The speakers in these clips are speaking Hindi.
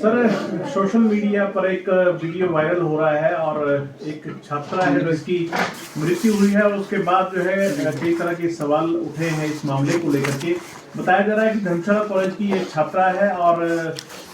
सर, सोशल मीडिया पर एक वीडियो वायरल हो रहा है और एक छात्रा है जिसकी मृत्यु हुई है और उसके बाद जो है कई तरह के सवाल उठे हैं इस मामले को लेकर के। बताया जा रहा है कि धर्मशाला कॉलेज की एक छात्रा है और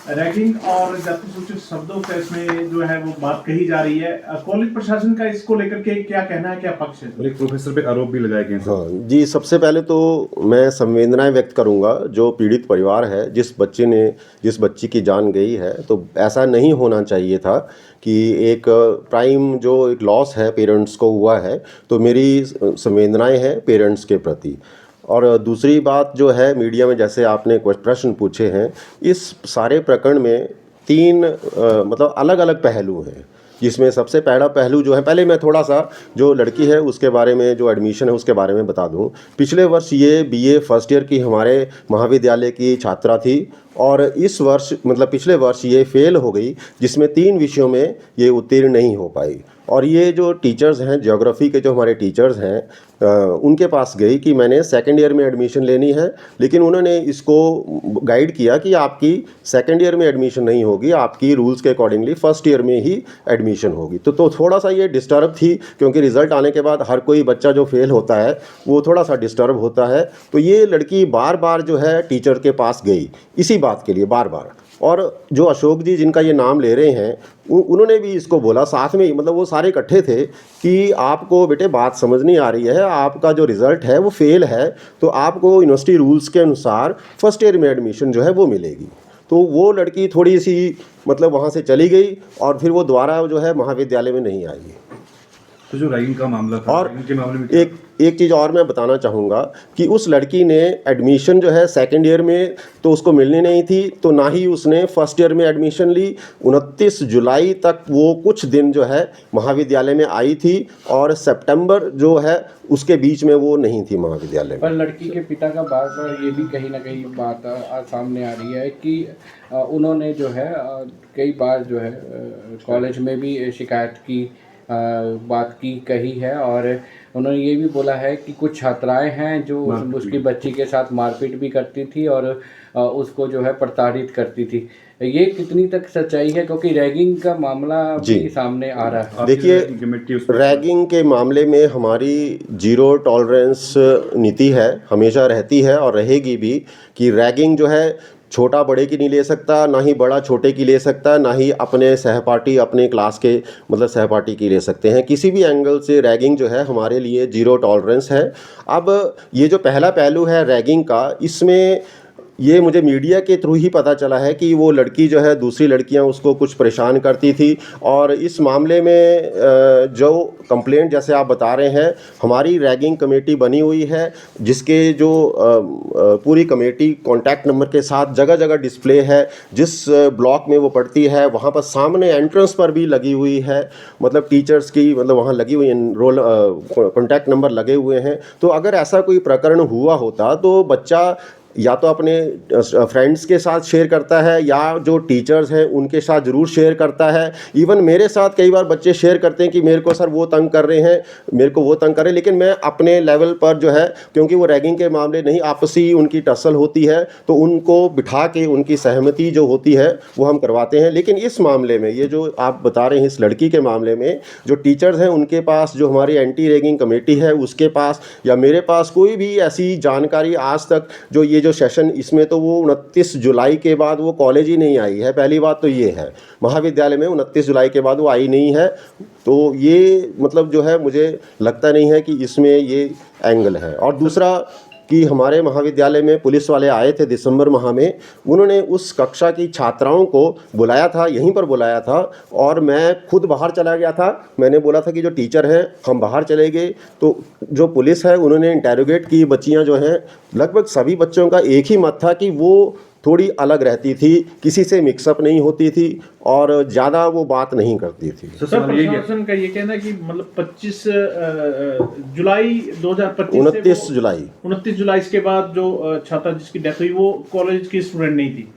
रैगिंग और जाति सूचित शब्दों का इसमें जो है वो बात कही जा रही है। कॉलेज प्रशासन का इसको लेकर के क्या कहना है, क्या पक्ष है? एक प्रोफेसर पे आरोप भी लगाए गए। हाँ जी, सबसे पहले तो मैं संवेदनाएं व्यक्त करूंगा जो पीड़ित परिवार है, जिस बच्ची की जान गई है। तो ऐसा नहीं होना चाहिए था कि एक प्राइम जो एक लॉस है पेरेंट्स को हुआ है, तो मेरी संवेदनाएं हैं पेरेंट्स के प्रति। और दूसरी बात जो है, मीडिया में जैसे आपने कुछ प्रश्न पूछे हैं, इस सारे प्रकरण में तीन मतलब अलग अलग पहलू हैं, जिसमें सबसे पहला पहलू जो है, पहले मैं थोड़ा सा जो लड़की है उसके बारे में, जो एडमिशन है उसके बारे में बता दूं। पिछले वर्ष ये बीए फर्स्ट ईयर की हमारे महाविद्यालय की छात्रा थी और इस वर्ष मतलब पिछले वर्ष ये फेल हो गई, जिसमें 3 विषयों में ये उत्तीर्ण नहीं हो पाई। और ये जो टीचर्स हैं, ज्योग्राफी के जो हमारे टीचर्स हैं, उनके पास गई कि मैंने सेकंड ईयर में एडमिशन लेनी है, लेकिन उन्होंने इसको गाइड किया कि आपकी सेकंड ईयर में एडमिशन नहीं होगी, आपकी रूल्स के अकॉर्डिंगली फर्स्ट ईयर में ही एडमिशन होगी। तो थोड़ा सा ये डिस्टर्ब थी, क्योंकि रिज़ल्ट आने के बाद हर कोई बच्चा जो फेल होता है वो थोड़ा सा डिस्टर्ब होता है। तो ये लड़की बार बार जो है टीचर के पास गई इसी बात के लिए बार बार। और जो अशोक जी जिनका ये नाम ले रहे हैं, उन्होंने भी इसको बोला साथ में ही, मतलब वो सारे इकट्ठे थे कि आपको बेटे बात समझ नहीं आ रही है, आपका जो रिज़ल्ट है वो फेल है, तो आपको यूनिवर्सिटी रूल्स के अनुसार फर्स्ट ईयर में एडमिशन जो है वो मिलेगी। तो वो लड़की थोड़ी सी मतलब वहाँ से चली गई और फिर वो दोबारा जो है महाविद्यालय में नहीं आई। तो जो रैगिंग का मामला था, और के मामले में एक चीज़ और मैं बताना चाहूँगा कि उस लड़की ने एडमिशन जो है सेकंड ईयर में तो उसको मिलनी नहीं थी, तो ना ही उसने फर्स्ट ईयर में एडमिशन ली। 29 जुलाई तक वो कुछ दिन जो है महाविद्यालय में आई थी और सितंबर जो है उसके बीच में वो नहीं थी महाविद्यालय में। पर लड़की के पिता का बार बार ये भी कहीं ना कहीं बात सामने आ रही है कि उन्होंने जो है कई बार जो है कॉलेज में भी शिकायत की बात की कही है, और उन्होंने ये भी बोला है कि कुछ छात्राएं हैं जो उसकी बच्ची के साथ मारपीट भी करती थी और उसको जो है प्रताड़ित करती थी। ये कितनी तक सच्चाई है, क्योंकि रैगिंग का मामला भी सामने आ रहा है? देखिए, रैगिंग के मामले में हमारी जीरो टॉलरेंस नीति है, हमेशा रहती है और रहेगी भी, कि रैगिंग जो है छोटा बड़े की नहीं ले सकता, ना ही बड़ा छोटे की ले सकता, ना ही अपने सहपाठी अपने क्लास के मतलब सहपाठी की ले सकते हैं। किसी भी एंगल से रैगिंग जो है हमारे लिए जीरो टॉलरेंस है। अब ये जो पहला पहलू है रैगिंग का, इसमें ये मुझे मीडिया के थ्रू ही पता चला है कि वो लड़की जो है दूसरी लड़कियां उसको कुछ परेशान करती थी। और इस मामले में जो कंप्लेंट जैसे आप बता रहे हैं, हमारी रैगिंग कमेटी बनी हुई है, जिसके जो पूरी कमेटी कॉन्टैक्ट नंबर के साथ जगह जगह डिस्प्ले है। जिस ब्लॉक में वो पढ़ती है वहाँ पर सामने एंट्रेंस पर भी लगी हुई है, मतलब टीचर्स की मतलब वहाँ लगी हुई रोल कॉन्टैक्ट नंबर लगे हुए हैं। तो अगर ऐसा कोई प्रकरण हुआ होता तो बच्चा या तो अपने फ्रेंड्स के साथ शेयर करता है या जो टीचर्स हैं उनके साथ ज़रूर शेयर करता है। इवन मेरे साथ कई बार बच्चे शेयर करते हैं कि मेरे को सर वो तंग कर रहे हैं, मेरे को वो तंग कर रहे हैं, लेकिन मैं अपने लेवल पर जो है, क्योंकि वो रैगिंग के मामले नहीं, आपसी उनकी टसल होती है, तो उनको बिठा के उनकी सहमति जो होती है वो हम करवाते हैं। लेकिन इस मामले में, ये जो आप बता रहे हैं इस लड़की के मामले में, जो टीचर्स हैं उनके पास, जो हमारी एंटी रैगिंग कमेटी है उसके पास या मेरे पास कोई भी ऐसी जानकारी आज तक, जो ये जो सेशन इसमें तो वो 29 जुलाई के बाद वो कॉलेज ही नहीं आई है। पहली बात तो ये है, महाविद्यालय में 29 जुलाई के बाद वो आई नहीं है। तो ये मतलब जो है मुझे लगता नहीं है कि इसमें ये एंगल है। और दूसरा कि हमारे महाविद्यालय में पुलिस वाले आए थे दिसंबर माह में, उन्होंने उस कक्षा की छात्राओं को बुलाया था, यहीं पर बुलाया था, और मैं खुद बाहर चला गया था। मैंने बोला था कि जो टीचर हैं हम बाहर चले गए, तो जो पुलिस है उन्होंने इंटेरोगेट की बच्चियां जो हैं, लगभग सभी बच्चों का एक ही मत था कि वो थोड़ी अलग रहती थी, किसी से मिक्सअप नहीं होती थी और ज़्यादा वो बात नहीं करती थी। सर, प्रशासन का ये कहना है कि मतलब 25 जुलाई 2025 29 जुलाई के बाद जो छात्रा जिसकी डेथ हुई वो कॉलेज की स्टूडेंट नहीं थी।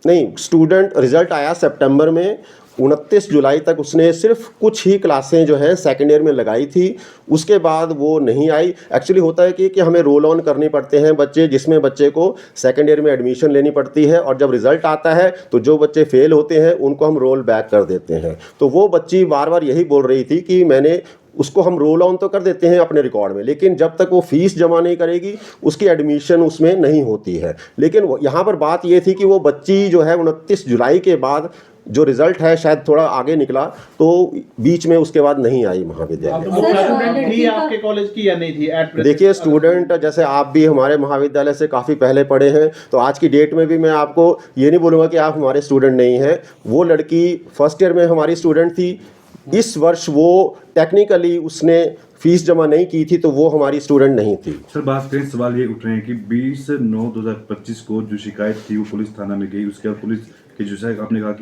नहीं, स्टूडेंट रिजल्ट आया सितंबर में 29 जुलाई तक उसने सिर्फ कुछ ही क्लासें जो है सेकेंड ईयर में लगाई थी, उसके बाद वो नहीं आई। एक्चुअली होता है कि हमें रोल ऑन करने पड़ते हैं बच्चे, जिसमें बच्चे को सेकेंड ईयर में एडमिशन लेनी पड़ती है, और जब रिज़ल्ट आता है तो जो बच्चे फेल होते हैं उनको हम रोल बैक कर देते हैं। तो वो बच्ची बार बार यही बोल रही थी कि मैंने उसको हम रोल ऑन तो कर देते हैं अपने रिकॉर्ड में, लेकिन जब तक वो फीस जमा नहीं करेगी उसकी एडमिशन उसमें नहीं होती है। लेकिन यहाँ पर बात ये थी कि वो बच्ची जो है 29 जुलाई के बाद जो रिजल्ट है शायद थोड़ा आगे निकला, तो बीच में उसके बाद नहीं आई महाविद्यालय। वो स्टूडेंट थी आपके कॉलेज की या नहीं थी एट प्रेजेंट? देखिए, स्टूडेंट जैसे आप भी हमारे महाविद्यालय से काफ़ी पहले पढ़े हैं, तो आज की डेट में भी मैं आपको ये नहीं बोलूँगा कि आप हमारे स्टूडेंट नहीं हैं। वो लड़की फर्स्ट ईयर में हमारी स्टूडेंट थी, इस वर्ष वो टेक्निकली उसने फीस जमा नहीं की थी, तो वो हमारी स्टूडेंट नहीं थी। सर बात करें, सवाल ये उठ रहे हैं कि 20/9/2025 को जो शिकायत थी वो पुलिस थाना में गई, उसके बाद पुलिस की जो है आपने कहा कि